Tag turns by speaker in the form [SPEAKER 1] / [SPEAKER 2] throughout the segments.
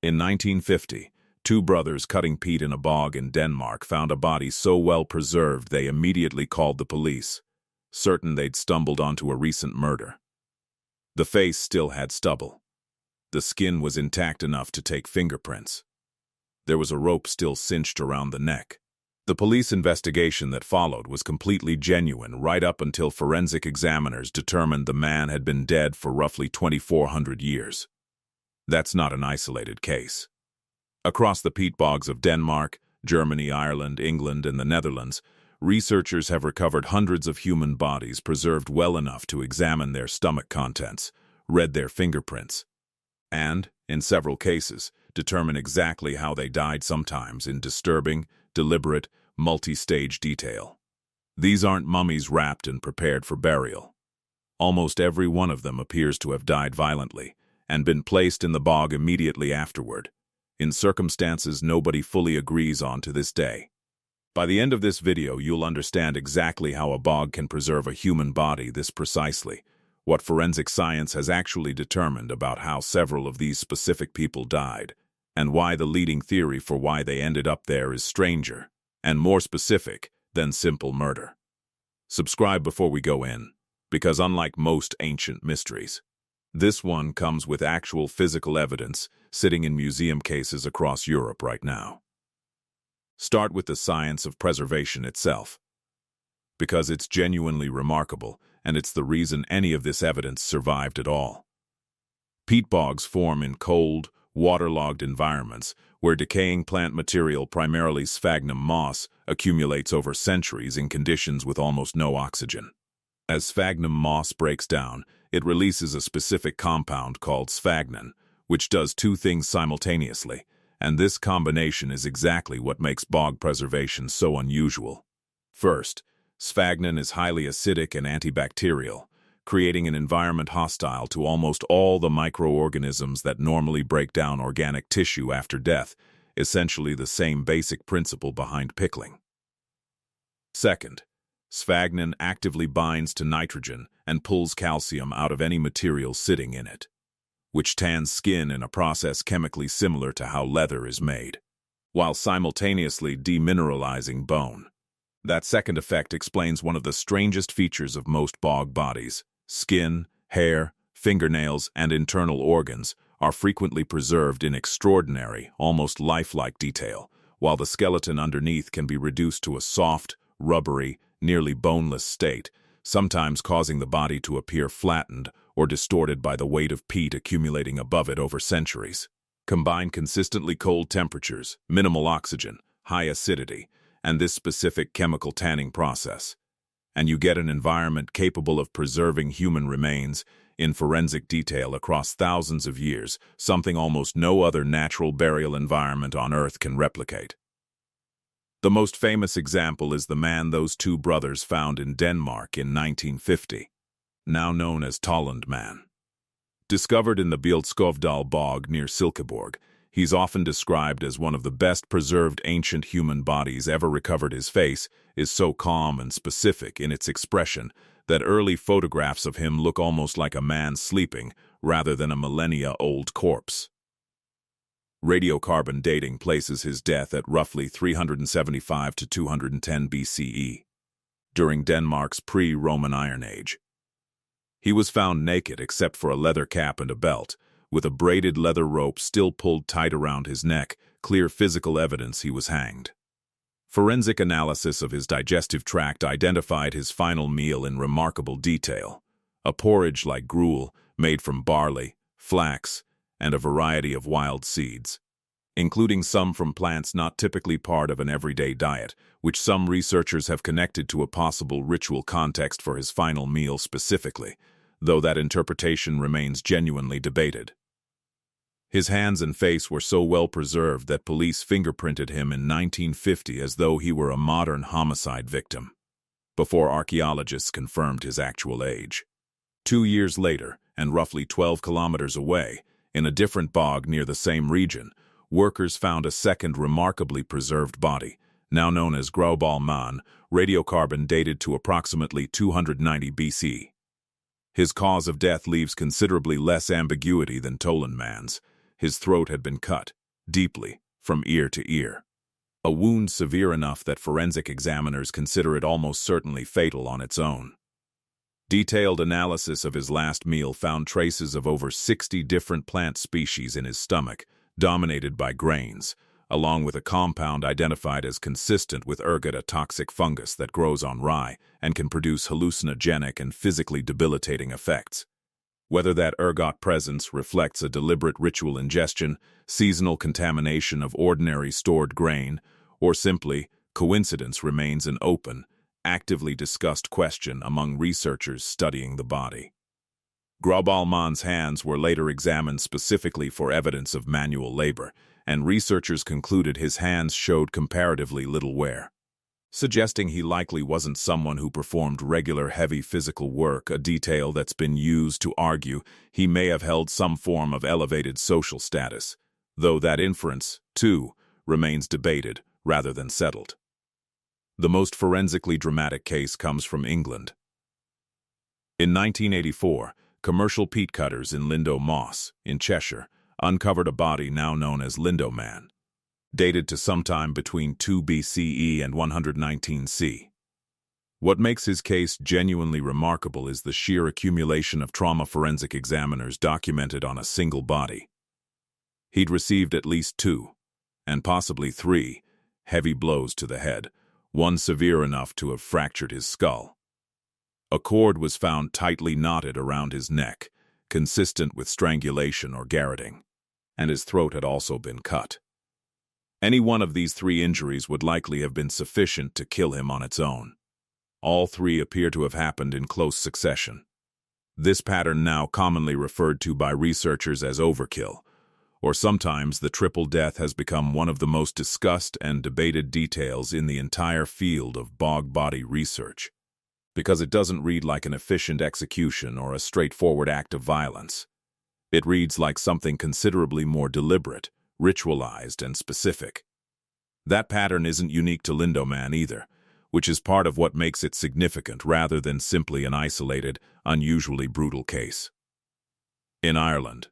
[SPEAKER 1] In 1950, two brothers cutting peat in a bog in Denmark found a body so well preserved they immediately called the police, certain they'd stumbled onto a recent murder. The face still had stubble. The skin was intact enough to take fingerprints. There was a rope still cinched around the neck. The police investigation that followed was completely genuine right up until forensic examiners determined the man had been dead for roughly 2,400 years. That's not an isolated case. Across the peat bogs of Denmark, Germany, Ireland, England, and the Netherlands, researchers have recovered hundreds of human bodies preserved well enough to examine their stomach contents, read their fingerprints, and, in several cases, determine exactly how they died, sometimes in disturbing, deliberate, multi-stage detail. These aren't mummies wrapped and prepared for burial. Almost every one of them appears to have died violently and been placed in the bog immediately afterward, in circumstances nobody fully agrees on to this day. By the end of this video, you'll understand exactly how a bog can preserve a human body this precisely, what forensic science has actually determined about how several of these specific people died, and why the leading theory for why they ended up there is stranger and more specific than simple murder. Subscribe before we go in, because unlike most ancient mysteries, this one comes with actual physical evidence sitting in museum cases across Europe right now. Start with the science of preservation itself, because it's genuinely remarkable, and it's the reason any of this evidence survived at all. Peat bogs form in cold, waterlogged environments where decaying plant material, primarily sphagnum moss, accumulates over centuries in conditions with almost no oxygen. As sphagnum moss breaks down, it releases a specific compound called sphagnum, which does two things simultaneously, and this combination is exactly what makes bog preservation so unusual. First, sphagnum is highly acidic and antibacterial, creating an environment hostile to almost all the microorganisms that normally break down organic tissue after death, essentially the same basic principle behind pickling. Second, sphagnum actively binds to nitrogen and pulls calcium out of any material sitting in it, which tans skin in a process chemically similar to how leather is made, while simultaneously demineralizing bone. That second effect explains one of the strangest features of most bog bodies. Skin, hair, fingernails, and internal organs are frequently preserved in extraordinary, almost lifelike detail, while the skeleton underneath can be reduced to a soft, rubbery, nearly boneless state, sometimes causing the body to appear flattened or distorted by the weight of peat accumulating above it over centuries. Combine consistently cold temperatures, minimal oxygen, high acidity, and this specific chemical tanning process, and you get an environment capable of preserving human remains in forensic detail across thousands of years, something almost no other natural burial environment on Earth can replicate. The most famous example is the man those two brothers found in Denmark in 1950, now known as Tolland Man. Discovered in the Bjelskovdal bog near Silkeborg, he's often described as one of the best preserved ancient human bodies ever recovered. His face is so calm and specific in its expression that early photographs of him look almost like a man sleeping rather than a millennia-old corpse. Radiocarbon dating places his death at roughly 375 to 210 BCE, during Denmark's pre-Roman Iron Age. He was found naked except for a leather cap and a belt, with a braided leather rope still pulled tight around his neck, clear physical evidence he was hanged. Forensic analysis of his digestive tract identified his final meal in remarkable detail, a porridge like gruel made from barley, flax, and a variety of wild seeds, including some from plants not typically part of an everyday diet, which some researchers have connected to a possible ritual context for his final meal specifically, though that interpretation remains genuinely debated. His hands and face were so well preserved that police fingerprinted him in 1950 as though he were a modern homicide victim, before archaeologists confirmed his actual age. 2 years later, and roughly 12 kilometers away, in a different bog near the same region, workers found a second remarkably preserved body, now known as Graubaal Man, radiocarbon dated to approximately 290 BC. His cause of death leaves considerably less ambiguity than Tolland Man's. his throat had been cut, deeply, from ear to ear. A wound severe enough that forensic examiners consider it almost certainly fatal on its own. Detailed analysis of his last meal found traces of over 60 different plant species in his stomach, dominated by grains, along with a compound identified as consistent with ergot, a toxic fungus that grows on rye and can produce hallucinogenic and physically debilitating effects. Whether that ergot presence reflects a deliberate ritual ingestion, seasonal contamination of ordinary stored grain, or simply coincidence remains an open, actively discussed question among researchers studying the body. Graubalmann's hands were later examined specifically for evidence of manual labor, and researchers concluded his hands showed comparatively little wear, suggesting he likely wasn't someone who performed regular heavy physical work, a detail that's been used to argue he may have held some form of elevated social status, though that inference, too, remains debated rather than settled. The most forensically dramatic case comes from England. In 1984, commercial peat cutters in Lindo Moss, in Cheshire, uncovered a body now known as Lindo Man, dated to sometime between 2 BCE and 119 C. What makes his case genuinely remarkable is the sheer accumulation of trauma forensic examiners documented on a single body. He'd received at least 2, and possibly 3, heavy blows to the head, one severe enough to have fractured his skull. A cord was found tightly knotted around his neck, consistent with strangulation or garroting, and his throat had also been cut. Any one of these 3 injuries would likely have been sufficient to kill him on its own. All 3 appear to have happened in close succession. This pattern now commonly referred to by researchers as overkill, or sometimes the triple death has become one of the most discussed and debated details in the entire field of bog body research, because it doesn't read like an efficient execution or a straightforward act of violence. It reads like something considerably more deliberate, ritualized, and specific. That pattern isn't unique to Lindo Man either, which is part of what makes it significant rather than simply an isolated, unusually brutal case. In Ireland,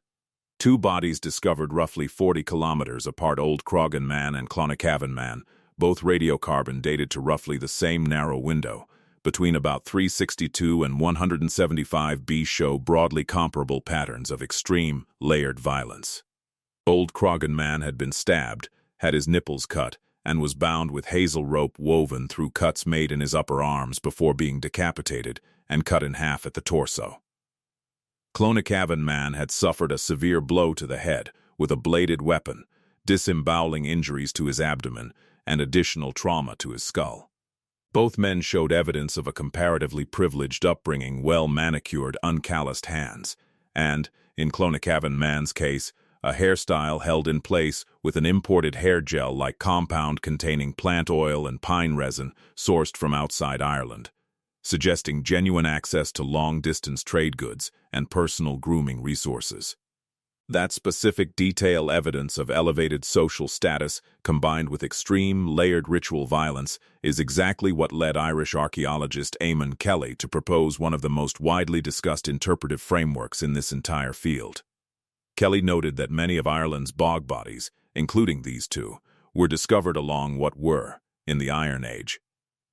[SPEAKER 1] 2 bodies discovered roughly 40 kilometers apart, Old Croghan Man and Clonacavin Man, both radiocarbon dated to roughly the same narrow window, between about 362 and 175 B, show broadly comparable patterns of extreme, layered violence. Old Croghan Man had been stabbed, had his nipples cut, and was bound with hazel rope woven through cuts made in his upper arms before being decapitated and cut in half at the torso. Clonacavin Man had suffered a severe blow to the head with a bladed weapon, disemboweling injuries to his abdomen, and additional trauma to his skull. Both men showed evidence of a comparatively privileged upbringing, well-manicured, uncalloused hands, and, in Clonacavin Man's case, a hairstyle held in place with an imported hair gel-like compound containing plant oil and pine resin sourced from outside Ireland, suggesting genuine access to long-distance trade goods and personal grooming resources. That specific detail evidence of elevated social status combined with extreme, layered ritual violence is exactly what led Irish archaeologist Eamon Kelly to propose one of the most widely discussed interpretive frameworks in this entire field. Kelly noted that many of Ireland's bog bodies, including these 2, were discovered along what were, in the Iron Age,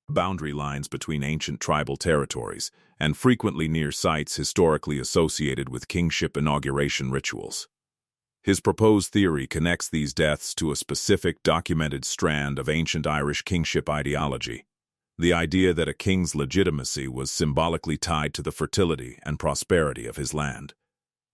[SPEAKER 1] boundary lines between ancient tribal territories, and frequently near sites historically associated with kingship inauguration rituals. His proposed theory connects these deaths to a specific documented strand of ancient Irish kingship ideology, the idea that a king's legitimacy was symbolically tied to the fertility and prosperity of his land,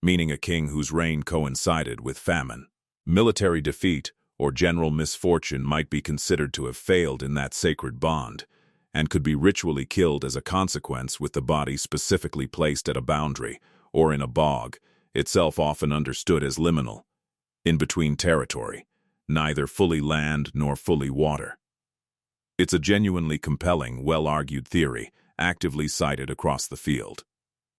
[SPEAKER 1] meaning a king whose reign coincided with famine, military defeat, or general misfortune might be considered to have failed in that sacred bond, and could be ritually killed as a consequence, with the body specifically placed at a boundary, or in a bog, itself often understood as liminal, in-between territory, neither fully land nor fully water. It's a genuinely compelling, well-argued theory, actively cited across the field.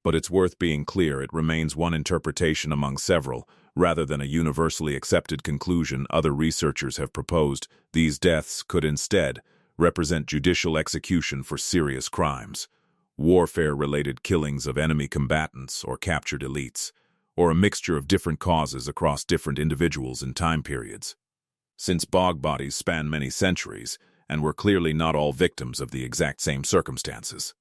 [SPEAKER 1] But it's worth being clear it remains one interpretation among several, rather than a universally accepted conclusion other researchers have proposed. These deaths could instead represent judicial execution for serious crimes, warfare-related killings of enemy combatants or captured elites, or a mixture of different causes across different individuals and time periods. Since bog bodies span many centuries and were clearly not all victims of the exact same circumstances,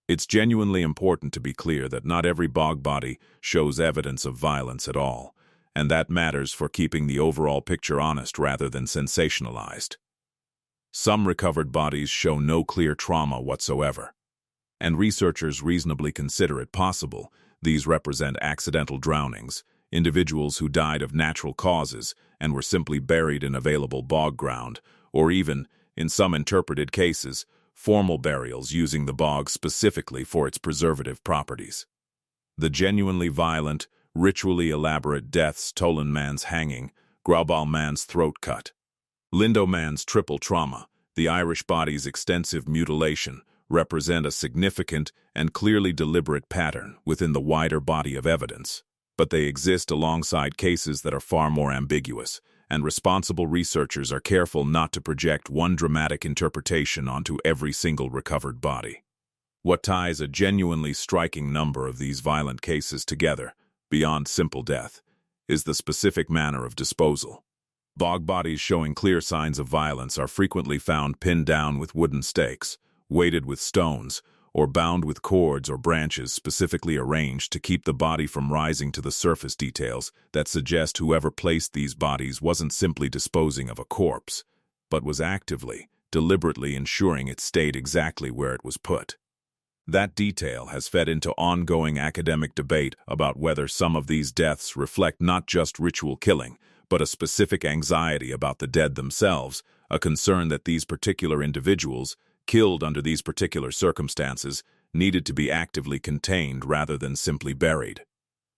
[SPEAKER 1] it's genuinely important to be clear that not every bog body shows evidence of violence at all, and that matters for keeping the overall picture honest rather than sensationalized. Some recovered bodies show no clear trauma whatsoever, and researchers reasonably consider it possible these represent accidental drownings, individuals who died of natural causes and were simply buried in available bog ground, or even, in some interpreted cases, formal burials using the bog specifically for its preservative properties. The genuinely violent, ritually elaborate deaths, Tolan man's hanging, Graubal man's throat cut, Lindo man's triple trauma, the Irish body's extensive mutilation, represent a significant and clearly deliberate pattern within the wider body of evidence, but they exist alongside cases that are far more ambiguous, and responsible researchers are careful not to project one dramatic interpretation onto every single recovered body. What ties a genuinely striking number of these violent cases together, beyond simple death, is the specific manner of disposal. Bog bodies showing clear signs of violence are frequently found pinned down with wooden stakes, weighted with stones, or bound with cords or branches specifically arranged to keep the body from rising to the surface, details that suggest whoever placed these bodies wasn't simply disposing of a corpse, but was actively, deliberately ensuring it stayed exactly where it was put. That detail has fed into ongoing academic debate about whether some of these deaths reflect not just ritual killing, but a specific anxiety about the dead themselves, a concern that these particular individuals, killed under these particular circumstances, needed to be actively contained rather than simply buried.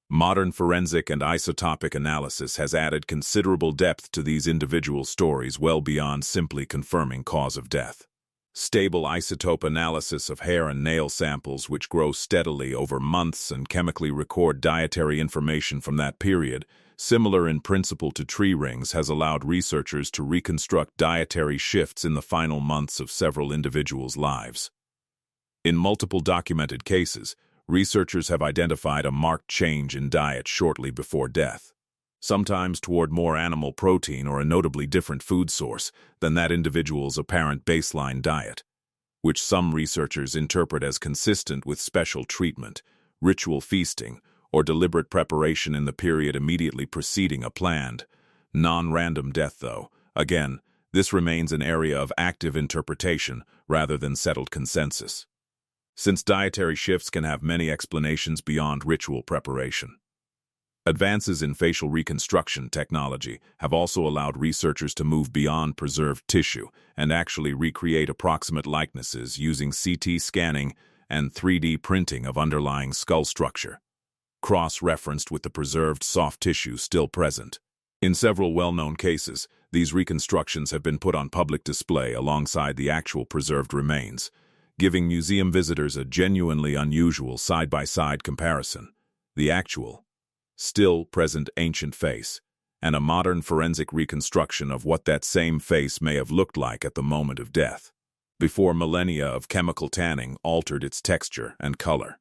[SPEAKER 1] Modern forensic and isotopic analysis has added considerable depth to these individual stories well beyond simply confirming cause of death. Stable isotope analysis of hair and nail samples which grow steadily over months and chemically record dietary information from that period, similar in principle to tree rings, has allowed researchers to reconstruct dietary shifts in the final months of several individuals' lives. In multiple documented cases, researchers have identified a marked change in diet shortly before death, sometimes toward more animal protein or a notably different food source than that individual's apparent baseline diet, which some researchers interpret as consistent with special treatment, ritual feasting, or deliberate preparation in the period immediately preceding a planned, non-random death. Though, again, this remains an area of active interpretation rather than settled consensus, since dietary shifts can have many explanations beyond ritual preparation. Advances in facial reconstruction technology have also allowed researchers to move beyond preserved tissue and actually recreate approximate likenesses using CT scanning and 3D printing of underlying skull structure, cross-referenced with the preserved soft tissue still present. In several well-known cases, these reconstructions have been put on public display alongside the actual preserved remains, giving museum visitors a genuinely unusual side-by-side comparison. The actual, still present ancient face, and a modern forensic reconstruction of what that same face may have looked like at the moment of death, before millennia of chemical tanning altered its texture and color.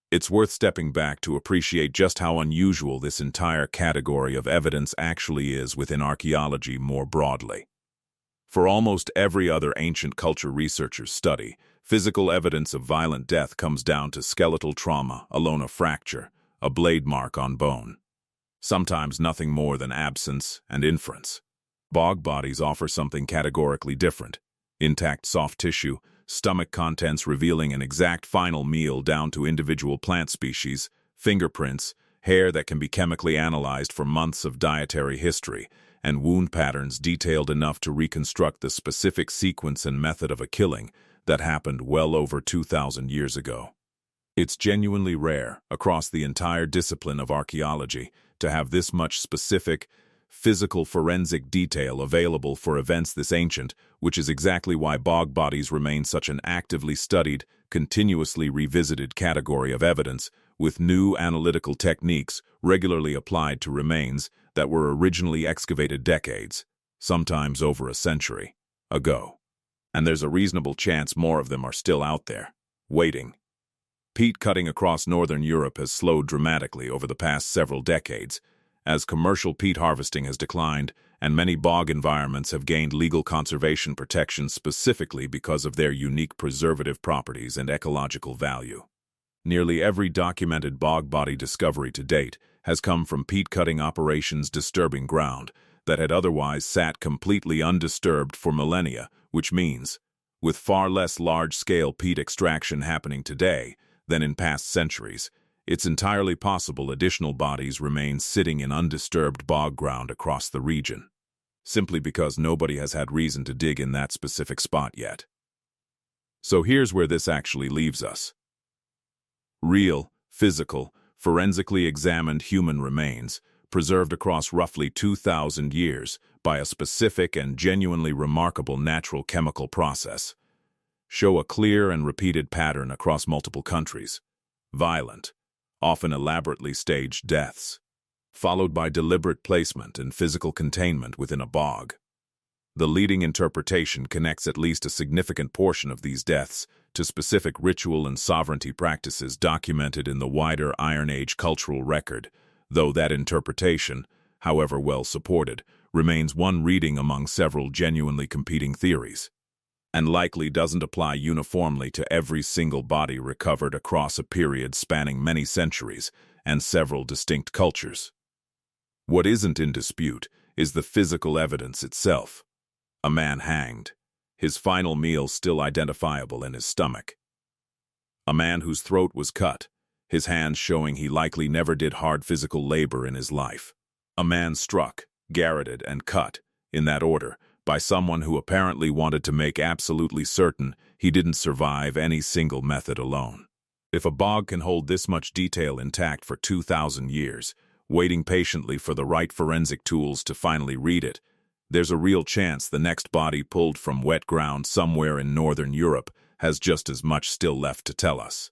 [SPEAKER 1] It's worth stepping back to appreciate just how unusual this entire category of evidence actually is within archaeology more broadly. For almost every other ancient culture researchers study, physical evidence of violent death comes down to skeletal trauma, alone a fracture, a blade mark on bone. Sometimes nothing more than absence and inference. Bog bodies offer something categorically different: intact soft tissue, stomach contents revealing an exact final meal down to individual plant species, fingerprints, hair that can be chemically analyzed for months of dietary history, and wound patterns detailed enough to reconstruct the specific sequence and method of a killing that happened well over 2,000 years ago. It's genuinely rare, across the entire discipline of archaeology, to have this much specific, physical forensic detail available for events this ancient, which is exactly why bog bodies remain such an actively studied, continuously revisited category of evidence, with new analytical techniques regularly applied to remains that were originally excavated decades, sometimes over a century, ago. And there's a reasonable chance more of them are still out there, waiting. Peat cutting across northern Europe has slowed dramatically over the past several decades, as commercial peat harvesting has declined and many bog environments have gained legal conservation protection specifically because of their unique preservative properties and ecological value. Nearly every documented bog body discovery to date has come from peat cutting operations disturbing ground that had otherwise sat completely undisturbed for millennia, which means, with far less large-scale peat extraction happening today than in past centuries, it's entirely possible additional bodies remain sitting in undisturbed bog ground across the region, simply because nobody has had reason to dig in that specific spot yet. So here's where this actually leaves us. Real, physical, forensically examined human remains, preserved across roughly 2,000 years by a specific and genuinely remarkable natural chemical process, show a clear and repeated pattern across multiple countries: violent, often elaborately staged deaths, followed by deliberate placement and physical containment within a bog. The leading interpretation connects at least a significant portion of these deaths to specific ritual and sovereignty practices documented in the wider Iron Age cultural record, though that interpretation, however well supported, remains one reading among several genuinely competing theories, and likely doesn't apply uniformly to every single body recovered across a period spanning many centuries and several distinct cultures. What isn't in dispute is the physical evidence itself. A man hanged, his final meal still identifiable in his stomach. A man whose throat was cut, his hands showing he likely never did hard physical labor in his life. A man struck, garroted, and cut, in that order, by someone who apparently wanted to make absolutely certain he didn't survive any single method alone. If a bog can hold this much detail intact for 2,000 years, waiting patiently for the right forensic tools to finally read it, there's a real chance the next body pulled from wet ground somewhere in northern Europe has just as much still left to tell us.